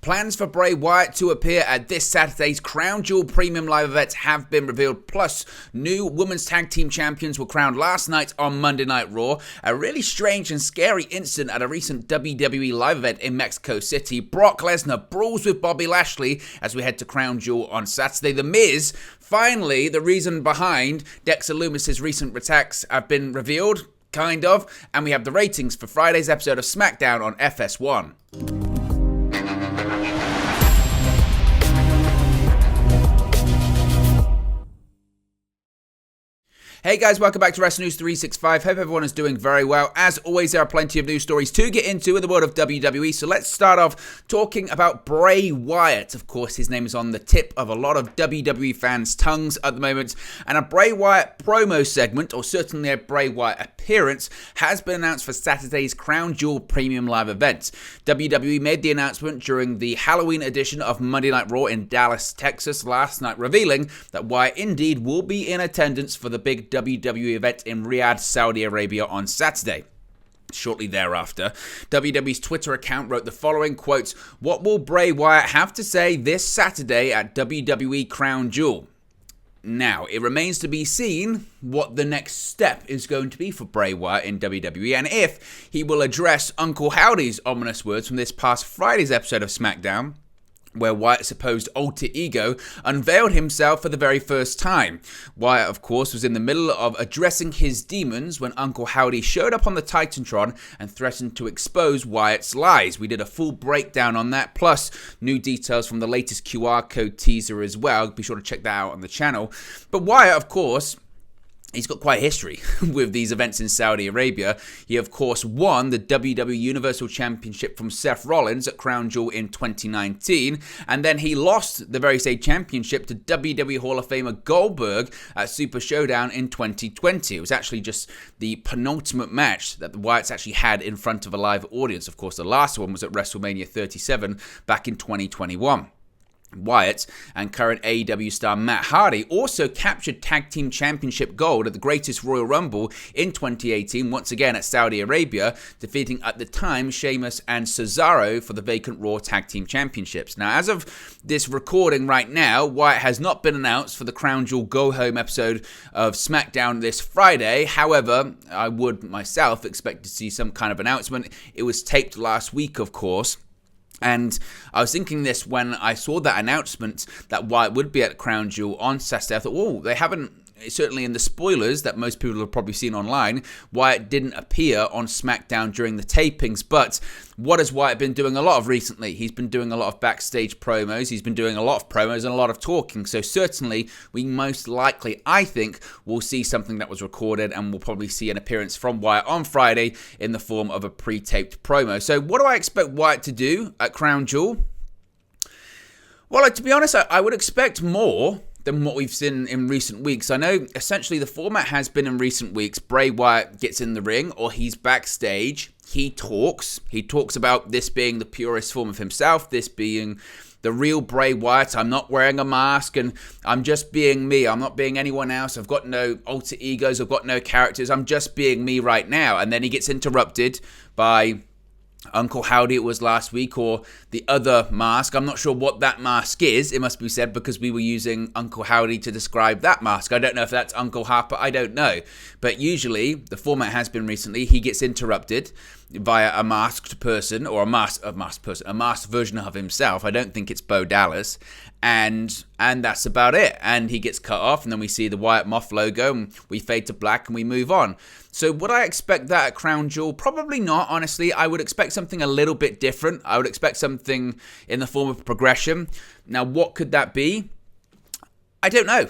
Plans for Bray Wyatt to appear at this Saturday's Crown Jewel Premium Live event have been revealed, plus new Women's Tag Team Champions were crowned last night on Monday Night Raw. A really strange and scary incident at a recent WWE Live event in Mexico City. Brock Lesnar brawls with Bobby Lashley as we head to Crown Jewel on Saturday. The Miz, finally, the reason behind Dexter Lumis' recent attacks have been revealed, kind of, and we have the ratings for Friday's episode of SmackDown on FS1. Hey guys, welcome back to Wrestling News 365. Hope everyone is doing very well. As always, there are plenty of news stories to get into in the world of WWE. So let's start off talking about Bray Wyatt. Of course, his name is on the tip of a lot of WWE fans' tongues at the moment. And a Bray Wyatt promo segment, or certainly a Bray Wyatt appearance, has been announced for Saturday's Crown Jewel Premium Live event. WWE made the announcement during the Halloween edition of Monday Night Raw in Dallas, Texas last night, revealing that Wyatt indeed will be in attendance for the big WWE event in Riyadh, Saudi Arabia on Saturday. Shortly thereafter, WWE's Twitter account wrote the following, quotes, "What will Bray Wyatt have to say this Saturday at WWE Crown Jewel?" Now, it remains to be seen what the next step is going to be for Bray Wyatt in WWE, and if he will address Uncle Howdy's ominous words from this past Friday's episode of SmackDown, where Wyatt's supposed alter ego unveiled himself for the very first time. Wyatt, of course, was in the middle of addressing his demons when Uncle Howdy showed up on the Titantron and threatened to expose Wyatt's lies. We did a full breakdown on that, plus new details from the latest QR code teaser as well. Be sure to check that out on the channel. But Wyatt, of course, he's got quite a history with these events in Saudi Arabia. He, of course, won the WWE Universal Championship from Seth Rollins at Crown Jewel in 2019, and then he lost the very same championship to WWE Hall of Famer Goldberg at Super Showdown in 2020. It was actually just the penultimate match that the Wyatts actually had in front of a live audience. Of course, the last one was at WrestleMania 37 back in 2021. Wyatt and current AEW star Matt Hardy also captured Tag Team Championship gold at the Greatest Royal Rumble in 2018, once again at Saudi Arabia, defeating at the time Sheamus and Cesaro for the vacant Raw Tag Team Championships. Now, as of this recording right now, Wyatt has not been announced for the Crown Jewel Go Home episode of SmackDown this Friday. However, I would myself expect to see some kind of announcement. It was taped last week, of course. And I was thinking this when I saw that announcement that Wyatt would be at Crown Jewel on Saturday. I thought, they haven't, certainly in the spoilers that most people have probably seen online, Wyatt didn't appear on SmackDown during the tapings. But what has Wyatt been doing a lot of recently? He's been doing a lot of backstage promos. He's been doing a lot of promos and a lot of talking. So certainly, we most likely, I think, will see something that was recorded, and we'll probably see an appearance from Wyatt on Friday in the form of a pre-taped promo. So what do I expect Wyatt to do at Crown Jewel? Well, to be honest, I would expect more than what we've seen in recent weeks. I know essentially the format has been in recent weeks, Bray Wyatt gets in the ring or he's backstage, he talks about this being the purest form of himself, this being the real Bray Wyatt. I'm not wearing a mask and I'm just being me. I'm not being anyone else. I've got no alter egos. I've got no characters. I'm just being me right now. And then he gets interrupted by Uncle Howdy, it was last week, or the other mask. I'm not sure what that mask is, it must be said, because we were using Uncle Howdy to describe that mask. I don't know if that's Uncle Harper, I don't know. But usually, the format has been recently, he gets interrupted via a masked person, or a masked version of himself. I don't think it's Bo Dallas. And that's about it. And he gets cut off, and then we see the Wyatt Moth logo, and we fade to black, and we move on. So would I expect that at Crown Jewel? Probably not, honestly. I would expect something a little bit different. I would expect something in the form of progression. Now, what could that be? I don't know,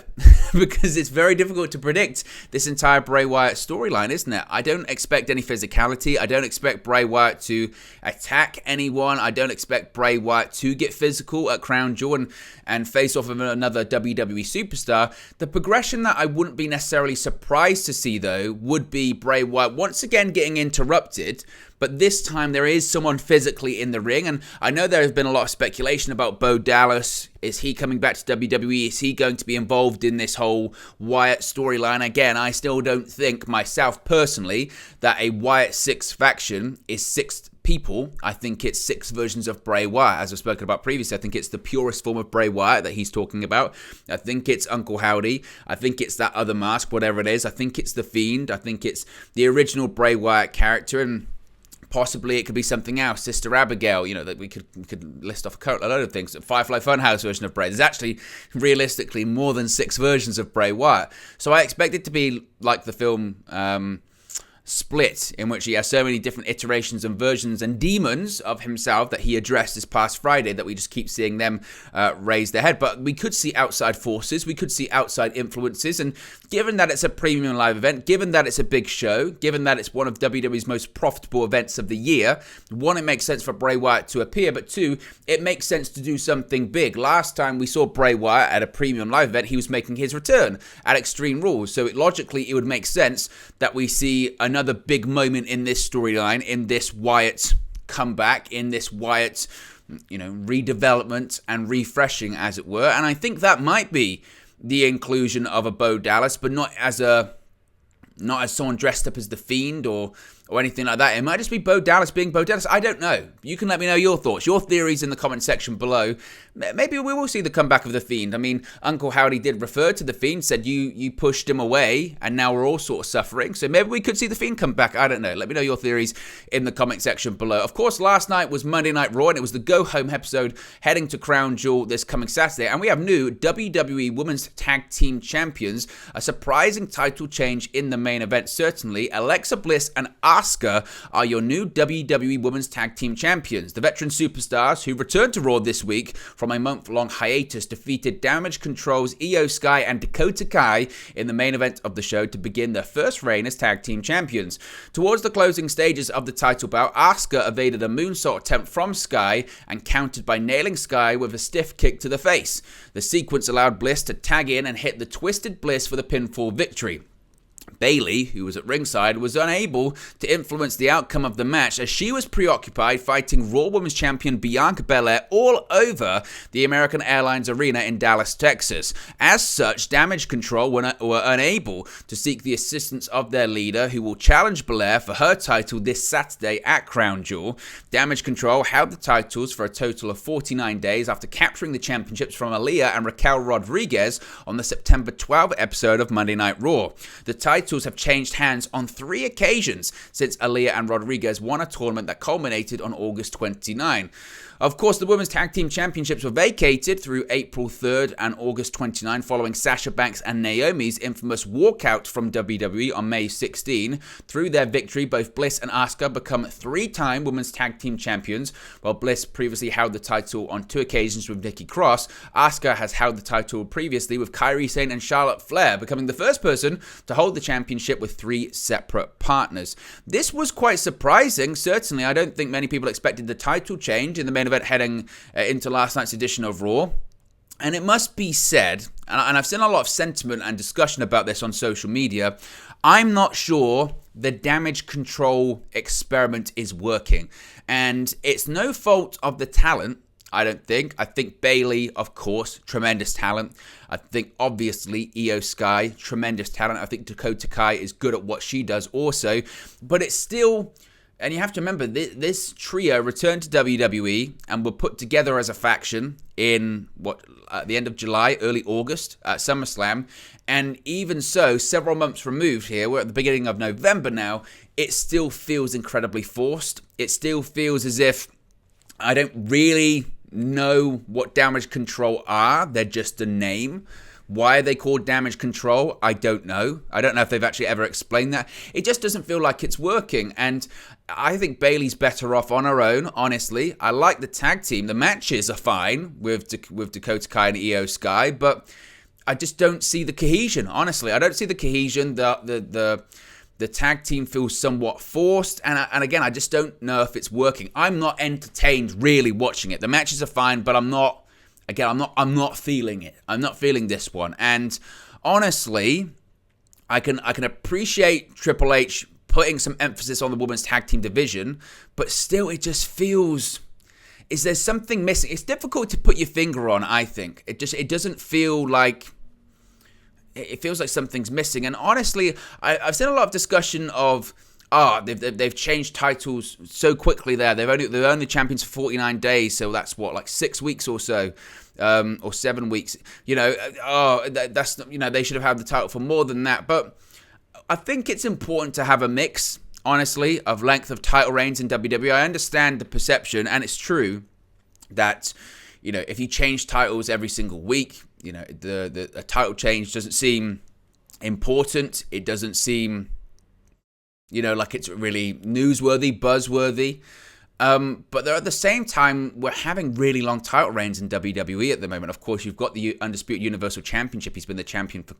because it's very difficult to predict this entire Bray Wyatt storyline, isn't it? I don't expect any physicality. I don't expect Bray Wyatt to attack anyone. I don't expect Bray Wyatt to get physical at Crown Jewel and face off with another WWE superstar. The progression that I wouldn't be necessarily surprised to see, though, would be Bray Wyatt once again getting interrupted, but this time there is someone physically in the ring. And I know there has been a lot of speculation about Bo Dallas. Is he coming back to WWE? Is he going to be involved in this whole Wyatt storyline? Again, I still don't think myself personally that a Wyatt 6 faction is 6 people, I think it's 6 versions of Bray Wyatt, as I've spoken about previously. I think it's the purest form of Bray Wyatt that he's talking about. I think it's Uncle Howdy. I think it's that other mask, whatever it is. I think it's the Fiend. I think it's the original Bray Wyatt character, and possibly it could be something else. Sister Abigail, that we could list off a load of things. Firefly Funhouse version of Bray. There's actually, realistically, more than 6 versions of Bray Wyatt. So I expect it to be like the film Split, in which he has so many different iterations and versions and demons of himself that he addressed this past Friday, that we just keep seeing them raise their head. But we could see outside forces, we could see outside influences, and given that it's a premium live event, given that it's a big show, given that it's one of WWE's most profitable events of the year, 1, it makes sense for Bray Wyatt to appear, but 2, it makes sense to do something big. Last time we saw Bray Wyatt at a premium live event, he was making his return at Extreme Rules, so logically it would make sense that we see another big moment in this storyline, in this Wyatt comeback, in this Wyatt, redevelopment and refreshing, as it were. And I think that might be the inclusion of a Bo Dallas, but not as someone dressed up as the Fiend or anything like that. It might just be Bo Dallas being Bo Dallas. I don't know. You can let me know your thoughts, your theories in the comment section below. Maybe we will see the comeback of the Fiend. I mean, Uncle Howdy did refer to the Fiend, said you pushed him away, and now we're all sort of suffering. So maybe we could see the Fiend come back. I don't know. Let me know your theories in the comment section below. Of course, last night was Monday Night Raw, and it was the go-home episode heading to Crown Jewel this coming Saturday. And we have new WWE Women's Tag Team Champions. A surprising title change in the main event, certainly. Alexa Bliss and ASUKA are your new WWE Women's Tag Team Champions. The veteran superstars who returned to Raw this week from a month-long hiatus defeated Damage Control's Io Sky and Dakota Kai in the main event of the show to begin their first reign as Tag Team Champions. Towards the closing stages of the title bout, Asuka evaded a moonsault attempt from Sky and countered by nailing Sky with a stiff kick to the face. The sequence allowed Bliss to tag in and hit the Twisted Bliss for the pinfall victory. Bayley, who was at ringside, was unable to influence the outcome of the match as she was preoccupied fighting Raw Women's Champion Bianca Belair all over the American Airlines Arena in Dallas, Texas. As such, Damage Control were unable to seek the assistance of their leader, who will challenge Belair for her title this Saturday at Crown Jewel. Damage Control held the titles for a total of 49 days after capturing the championships from Aaliyah and Raquel Rodriguez on the September 12th episode of Monday Night Raw. The titles have changed hands on 3 occasions since Aaliyah and Rodriguez won a tournament that culminated on August 29. Of course, the Women's Tag Team Championships were vacated through April 3rd and August 29 following Sasha Banks and Naomi's infamous walkout from WWE on May 16. Through their victory, both Bliss and Asuka become 3-time Women's Tag Team Champions. While Bliss previously held the title on 2 occasions with Nikki Cross, Asuka has held the title previously with Kairi Sane and Charlotte Flair, becoming the first person to hold the championship with 3 separate partners. This was quite surprising. Certainly, I don't think many people expected the title change in the main event heading into last night's edition of Raw. And it must be said, and I've seen a lot of sentiment and discussion about this on social media, I'm not sure the Damage Control experiment is working. And it's no fault of the talent, I don't think. I think Bayley, of course, tremendous talent. I think, obviously, Io Sky, tremendous talent. I think Dakota Kai is good at what she does also. But it's still... And you have to remember, this trio returned to WWE and were put together as a faction in, at the end of July, early August, at SummerSlam. And even so, several months removed here, we're at the beginning of November now, it still feels incredibly forced. It still feels as if I don't really know what Damage Control are. They're just a name. Why are they called Damage Control? I don't know. I don't know if they've actually ever explained that. It just doesn't feel like it's working. And I think Bayley's better off on her own, honestly. I like the tag team. The matches are fine with Dakota Kai and Io Sky, but I just don't see the cohesion, honestly. I don't see the cohesion. The tag team feels somewhat forced, and again, I just don't know if it's working. I'm not entertained really watching it. The matches are fine, but I'm not feeling it. I'm not feeling this one. And honestly, I can appreciate Triple H putting some emphasis on the women's tag team division, but still it just feels, is there something missing? It's difficult to put your finger on, I think. It doesn't feel like, it feels like something's missing. And honestly, I've seen a lot of discussion of they've changed titles so quickly there. They're only champions for 49 days, so that's what, like 6 weeks or so. Or 7 weeks, they should have had the title for more than that. But I think it's important to have a mix, honestly, of length of title reigns in WWE. I understand the perception, and it's true that, if you change titles every single week, a title change doesn't seem important. It doesn't seem, like it's really newsworthy, buzzworthy. But at the same time, we're having really long title reigns in WWE at the moment. Of course, you've got the Undisputed Universal Championship. He's been the champion for,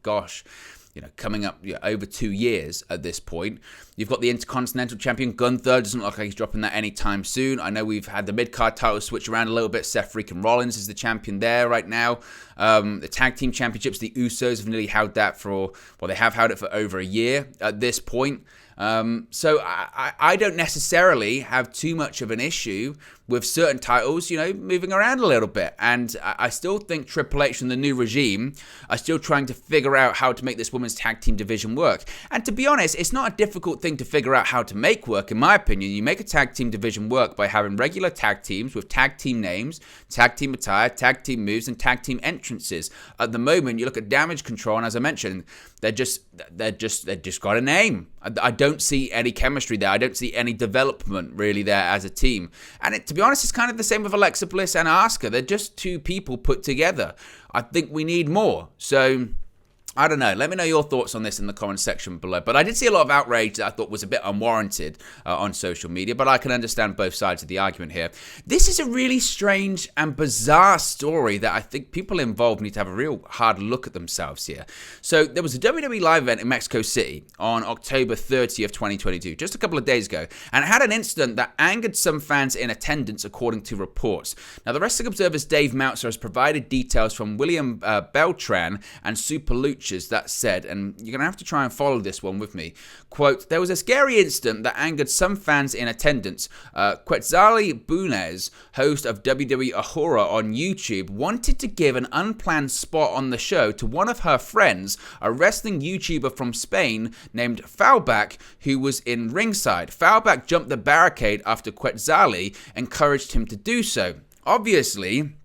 coming up over 2 years at this point. You've got the Intercontinental Champion, Gunther. Doesn't look like he's dropping that anytime soon. I know we've had the mid-card title switch around a little bit. Seth freaking Rollins is the champion there right now. The Tag Team Championships, the Usos have nearly held that they have held it for over a year at this point. So I don't necessarily have too much of an issue with certain titles, moving around a little bit. And I still think Triple H and the new regime are still trying to figure out how to make this women's tag team division work. And to be honest, it's not a difficult thing to figure out how to make work, in my opinion. You make a tag team division work by having regular tag teams with tag team names, tag team attire, tag team moves, and tag team entrances. At the moment, you look at Damage Control, and as I mentioned, they just got a name. I don't see any chemistry there. I don't see any development really there as a team. And to be honest, it's kind of the same with Alexa Bliss and Asuka. They're just two people put together. I think we need more. So I don't know. Let me know your thoughts on this in the comments section below. But I did see a lot of outrage that I thought was a bit unwarranted on social media. But I can understand both sides of the argument here. This is a really strange and bizarre story that I think people involved need to have a real hard look at themselves here. So there was a WWE live event in Mexico City on October 30th, 2022, just a couple of days ago. And it had an incident that angered some fans in attendance, according to reports. Now, the Wrestling Observer's Dave Meltzer has provided details from William Beltran and Super Lucha. That said, and you're going to have to try and follow this one with me. Quote, there was a scary incident that angered some fans in attendance. Quetzali Bunez, host of WWE Ahura on YouTube, wanted to give an unplanned spot on the show to one of her friends, a wrestling YouTuber from Spain named Foulback, who was in ringside. Foulback jumped the barricade after Quetzali encouraged him to do so. Obviously,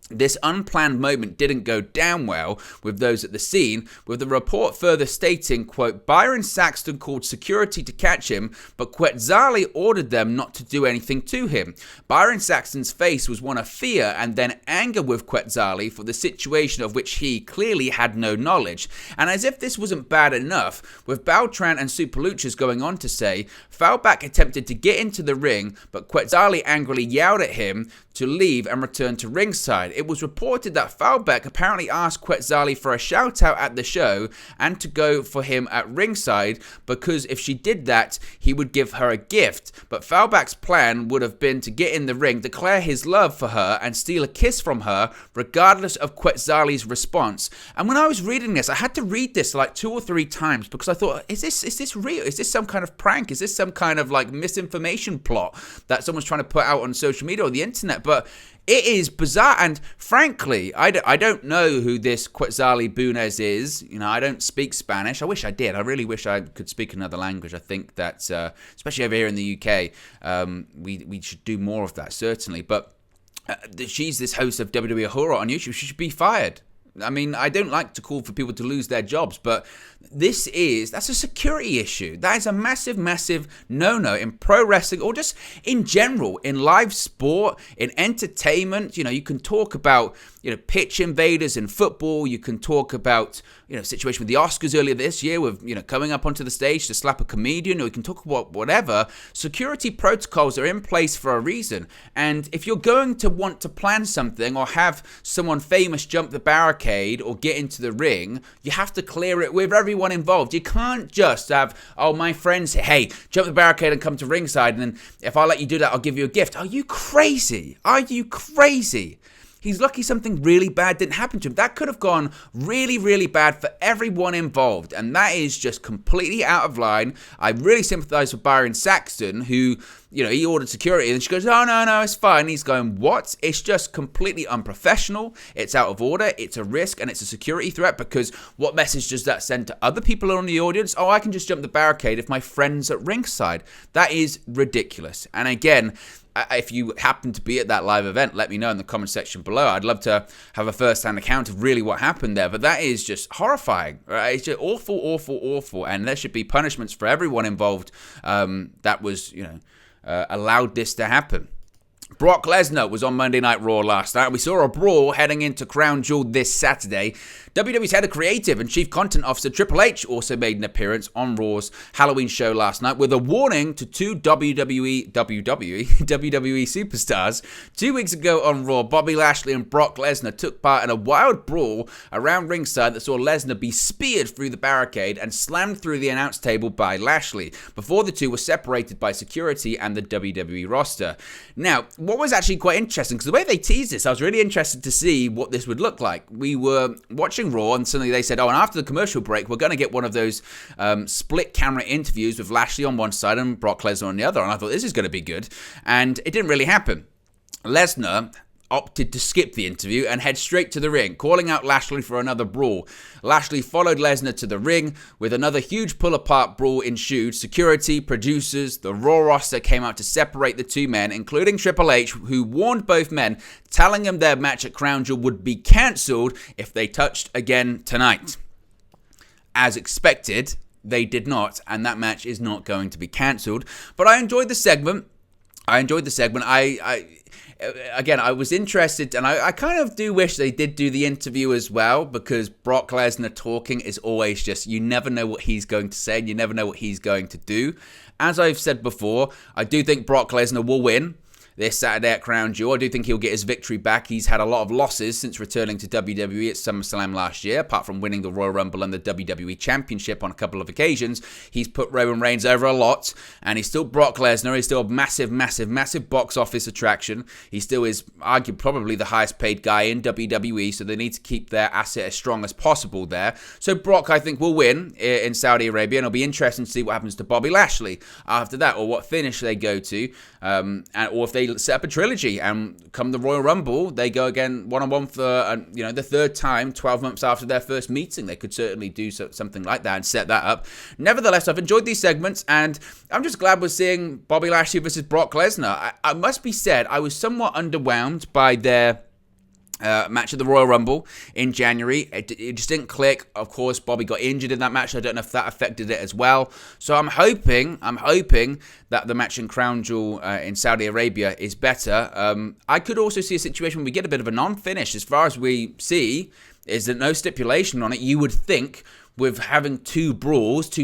this unplanned moment didn't go down well with those at the scene, with the report further stating, quote, Byron Saxton called security to catch him, but Quetzali ordered them not to do anything to him. Byron Saxton's face was one of fear and then anger with Quetzali for the situation of which he clearly had no knowledge. And as if this wasn't bad enough, with Beltran and Super Luchas going on to say, Foulback attempted to get into the ring, but Quetzali angrily yelled at him to leave and return to ringside. It was reported that Foulback apparently asked Quetzali for a shout out at the show and to go for him at ringside, because if she did that, he would give her a gift. But Foulback's plan would have been to get in the ring, declare his love for her, and steal a kiss from her, regardless of Quetzali's response. And when I was reading this, I had to read this like 2 or 3 times because I thought, is this real? Is this some kind of prank? Is this some kind of like misinformation plot that someone's trying to put out on social media or the internet? But it is bizarre, and frankly, I don't know who this Quetzali Bunez is. I don't speak Spanish. I wish I did. I really wish I could speak another language. I think that, especially over here in the UK, we should do more of that, certainly. But she's this host of WWE Horror on YouTube. She should be fired. I mean, I don't like to call for people to lose their jobs, but that's a security issue. That is a massive, massive no-no in pro wrestling, or just in general, in live sport, in entertainment. You can talk about, pitch invaders in football. You can talk about, situation with the Oscars earlier this year with, coming up onto the stage to slap a comedian, or you can talk about whatever. Security protocols are in place for a reason. And if you're going to want to plan something or have someone famous jump the barricade or get into the ring, you have to clear it with everyone involved. You can't just have, my friends say, hey, jump the barricade and come to ringside, and then if I let you do that, I'll give you a gift. Are you crazy? Are you crazy? he's lucky something really bad didn't happen to him. That could have gone really, really bad for everyone involved, and that is just completely out of line. I really sympathize with Byron Saxton, who, he ordered security, and she goes, oh, no, it's fine. He's going, what? It's just completely unprofessional. It's out of order. It's a risk, and it's a security threat, because what message does that send to other people in the audience? Oh, I can just jump the barricade if my friend's at ringside. That is ridiculous. And again, if you happen to be at that live event, let me know in the comment section below. I'd love to have a first-hand account of really what happened there. But that is just horrifying. Right? It's just awful, awful, awful. And there should be punishments for everyone involved that was, allowed this to happen. Brock Lesnar was on Monday Night Raw last night. We saw a brawl heading into Crown Jewel this Saturday. WWE's head of creative and chief content officer Triple H also made an appearance on Raw's Halloween show last night with a warning to two WWE superstars. 2 weeks ago on Raw, Bobby Lashley and Brock Lesnar took part in a wild brawl around ringside that saw Lesnar be speared through the barricade and slammed through the announce table by Lashley before the two were separated by security and the WWE roster. Now, what was actually quite interesting, because the way they teased this, I was really interested to see what this would look like. We were watching Raw, and suddenly they said, and after the commercial break, we're going to get one of those split camera interviews with Lashley on one side and Brock Lesnar on the other. And I thought, this is going to be good. And it didn't really happen. Lesnar opted to skip the interview and head straight to the ring, calling out Lashley for another brawl. Lashley followed Lesnar to the ring with another huge pull-apart brawl ensued. Security, producers, the Raw roster came out to separate the two men, including Triple H, who warned both men, telling them their match at Crown Jewel would be cancelled if they touched again tonight. As expected, they did not, and that match is not going to be cancelled. But I enjoyed the segment. Again, I was interested, and I kind of do wish they did do the interview as well, because Brock Lesnar talking is always just, you never know what he's going to say, and you never know what he's going to do. As I've said before, I do think Brock Lesnar will win this Saturday at Crown Jewel. I do think he'll get his victory back. He's had a lot of losses since returning to WWE at SummerSlam last year, apart from winning the Royal Rumble and the WWE Championship on a couple of occasions. He's put Roman Reigns over a lot, and he's still Brock Lesnar. He's still a massive, massive, massive box office attraction. He still is arguably probably the highest paid guy in WWE, so they need to keep their asset as strong as possible there. So Brock, I think, will win in Saudi Arabia, and it'll be interesting to see what happens to Bobby Lashley after that, or what finish they go to, or if they set up a trilogy and come the Royal Rumble, they go again one-on-one for the third time 12 months after their first meeting. They could certainly do something like that and set that up. Nevertheless, I've enjoyed these segments, and I'm just glad we're seeing Bobby Lashley versus Brock Lesnar. I must be said, I was somewhat underwhelmed by their match at the Royal Rumble in January. It just didn't click. Of course, Bobby got injured in that match. I don't know if that affected it as well. So I'm hoping that the match in Crown Jewel in Saudi Arabia is better. I could also see a situation where we get a bit of a non-finish. As far as we see, is that no stipulation on it. You would think with having two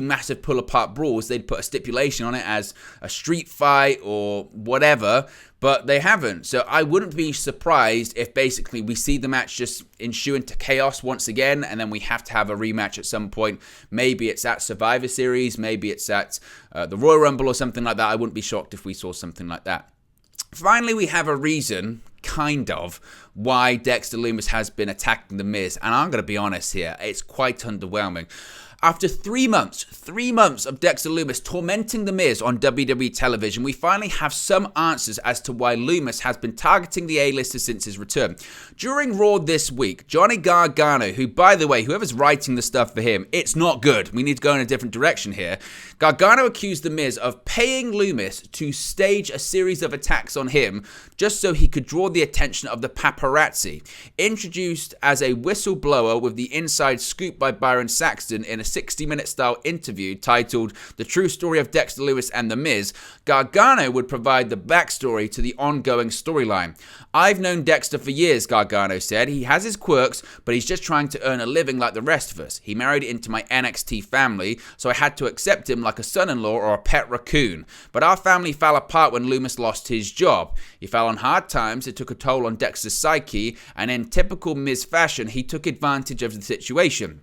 massive pull-apart brawls, they'd put a stipulation on it as a street fight or whatever, but they haven't. So I wouldn't be surprised if basically we see the match just ensue into chaos once again, and then we have to have a rematch at some point. Maybe it's at Survivor Series, maybe it's at the Royal Rumble or something like that. I wouldn't be shocked if we saw something like that. Finally, we have a reason, kind of, why Dexter Lumis has been attacking The Miz. And I'm going to be honest here, it's quite underwhelming. After 3 months of Dexter Lumis tormenting The Miz on WWE television, we finally have some answers as to why Lumis has been targeting the A-listers since his return. During Raw this week, Johnny Gargano, who, by the way, whoever's writing the stuff for him, it's not good. We need to go in a different direction here. Gargano accused The Miz of paying Lumis to stage a series of attacks on him just so he could draw the attention of the paparazzi. Introduced as a whistleblower with the inside scoop by Byron Saxton in a 60-minute style interview titled The True Story of Dexter Lumis and The Miz, Gargano would provide the backstory to the ongoing storyline. I've known Dexter for years, Gargano said. He has his quirks, but he's just trying to earn a living like the rest of us. He married into my NXT family, so I had to accept him like a son-in-law or a pet raccoon. But our family fell apart when Lumis lost his job. He fell on hard times, it took a toll on Dexter's psyche, and in typical Miz fashion, he took advantage of the situation.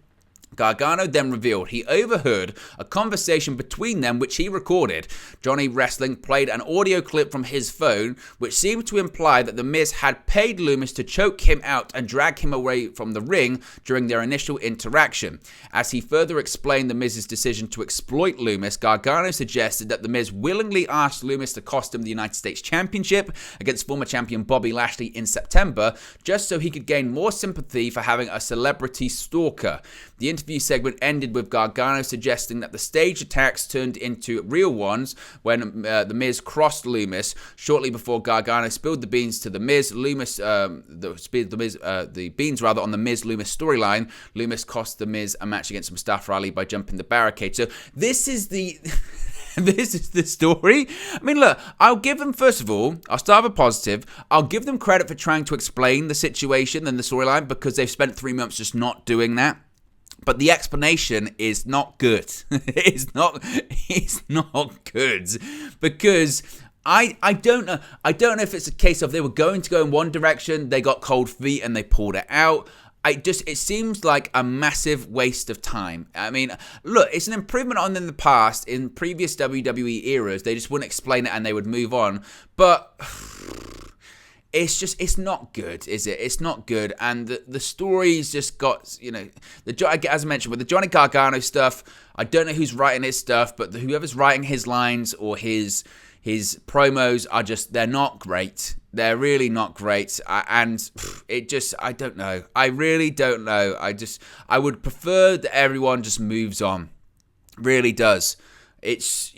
Gargano then revealed he overheard a conversation between them which he recorded. Johnny Wrestling played an audio clip from his phone which seemed to imply that The Miz had paid Lumis to choke him out and drag him away from the ring during their initial interaction. As he further explained The Miz's decision to exploit Lumis, Gargano suggested that The Miz willingly asked Lumis to cost him the United States Championship against former champion Bobby Lashley in September, just so he could gain more sympathy for having a celebrity stalker. The interview segment ended with Gargano suggesting that the stage attacks turned into real ones when The Miz crossed Lumis. Shortly before Gargano spilled the beans to The Miz, the beans on the Miz-Lumis storyline, Lumis cost The Miz a match against Mustafa Ali by jumping the barricade. So this is the... this is the story. I mean, look, I'll give them, first of all, I'll start with a positive. I'll give them credit for trying to explain the situation and the storyline because they've spent 3 months just not doing that. But the explanation is not good. It's not good because I don't know. I don't know if it's a case of they were going to go in one direction, they got cold feet and they pulled it out. It seems like a massive waste of time. I mean, look, it's an improvement on in the past. In previous WWE eras, they just wouldn't explain it and they would move on. But it's not good, is it? It's not good. And the story's just got, as I mentioned, with the Johnny Gargano stuff, I don't know who's writing his stuff, but whoever's writing his lines or his promos are they're not great. They're really not great. I don't know. I really don't know. I would prefer that everyone just moves on. Really does. It's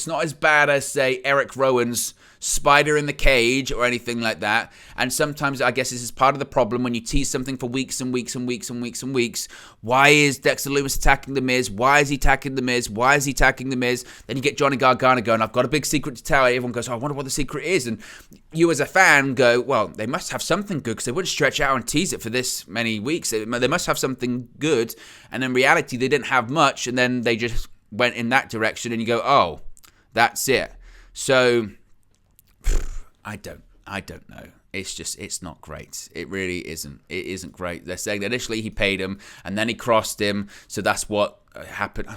not as bad as, say, Eric Rowan's Spider in the Cage or anything like that. And sometimes I guess this is part of the problem when you tease something for weeks and weeks and weeks and weeks and weeks. Why is Dexter Lumis attacking The Miz? Why is he attacking The Miz? Why is he attacking The Miz? Then you get Johnny Gargano going, I've got a big secret to tell. Everyone goes, I wonder what the secret is. And you as a fan go, well, they must have something good because they wouldn't stretch out and tease it for this many weeks. They must have something good. And in reality, they didn't have much. And then they just went in that direction and you go, oh, that's it. So I don't know. It's not great. It really isn't. It isn't great. They're saying that initially he paid him and then he crossed him. So that's what happened.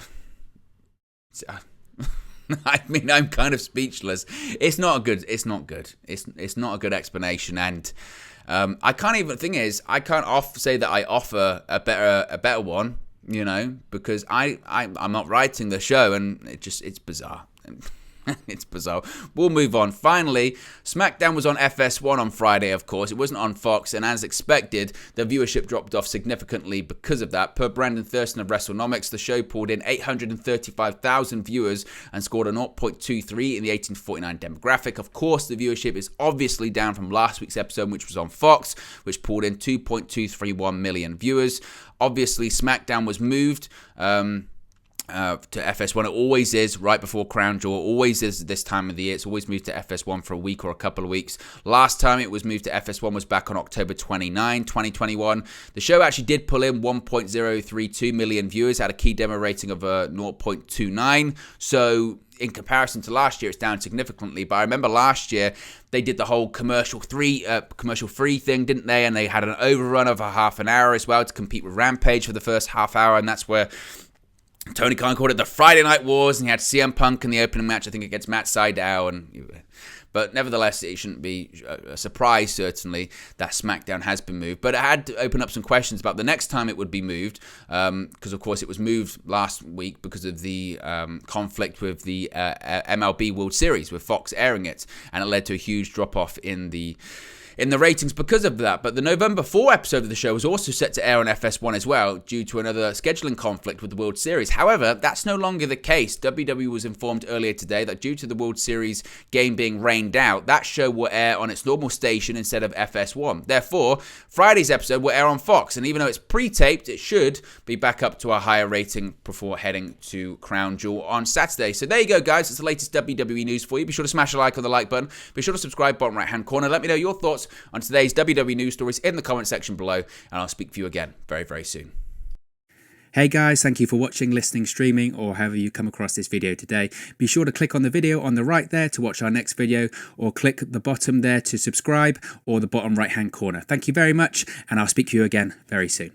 I mean, I'm kind of speechless. It's not good. It's not good. It's not a good explanation. And I can't even, thing is, I can't say that I offer a better one, because I'm not writing the show and it's bizarre. It's bizarre. We'll move on. Finally, SmackDown was on FS1 on Friday, of course. It wasn't on Fox, and as expected, the viewership dropped off significantly because of that. Per Brandon Thurston of WrestleNomics, the show pulled in 835,000 viewers and scored a 0.23 in the 18 to 49 demographic. Of course, the viewership is obviously down from last week's episode, which was on Fox, which pulled in 2.231 million viewers. Obviously, SmackDown was moved to FS1. It always is right before Crown Jewel. Always is this time of the year. It's always moved to FS1 for a week or a couple of weeks. Last time it was moved to FS1 was back on October 29, 2021. The show actually did pull in 1.032 million viewers, had a key demo rating of 0.29. So in comparison to last year, it's down significantly. But I remember last year they did the whole commercial free thing, didn't they? And they had an overrun of a half an hour as well to compete with Rampage for the first half hour, and that's where Tony Khan called it the Friday Night Wars, and he had CM Punk in the opening match, I think, against Matt Sydal. But nevertheless, it shouldn't be a surprise, certainly, that SmackDown has been moved. But it had to open up some questions about the next time it would be moved, because, of course, it was moved last week because of the conflict with the MLB World Series, with Fox airing it, and it led to a huge drop-off in the ratings because of that. But the November 4 episode of the show was also set to air on FS1 as well, due to another scheduling conflict with the World Series. However, that's no longer the case. WWE was informed earlier today that due to the World Series game being rained out, that show will air on its normal station instead of FS1. Therefore, Friday's episode will air on Fox, and even though it's pre-taped, it should be back up to a higher rating before heading to Crown Jewel on Saturday. So there you go, guys. It's the latest WWE news for you. Be sure to smash a like on the like button. Be sure to subscribe, bottom right-hand corner. Let me know your thoughts on today's WWE news stories in the comment section below, and I'll speak to you again very, very soon. Hey guys, thank you for watching, listening, streaming, or however you come across this video today. Be sure to click on the video on the right there to watch our next video, or click the bottom there to subscribe, or the bottom right hand corner. Thank you very much, and I'll speak to you again very soon.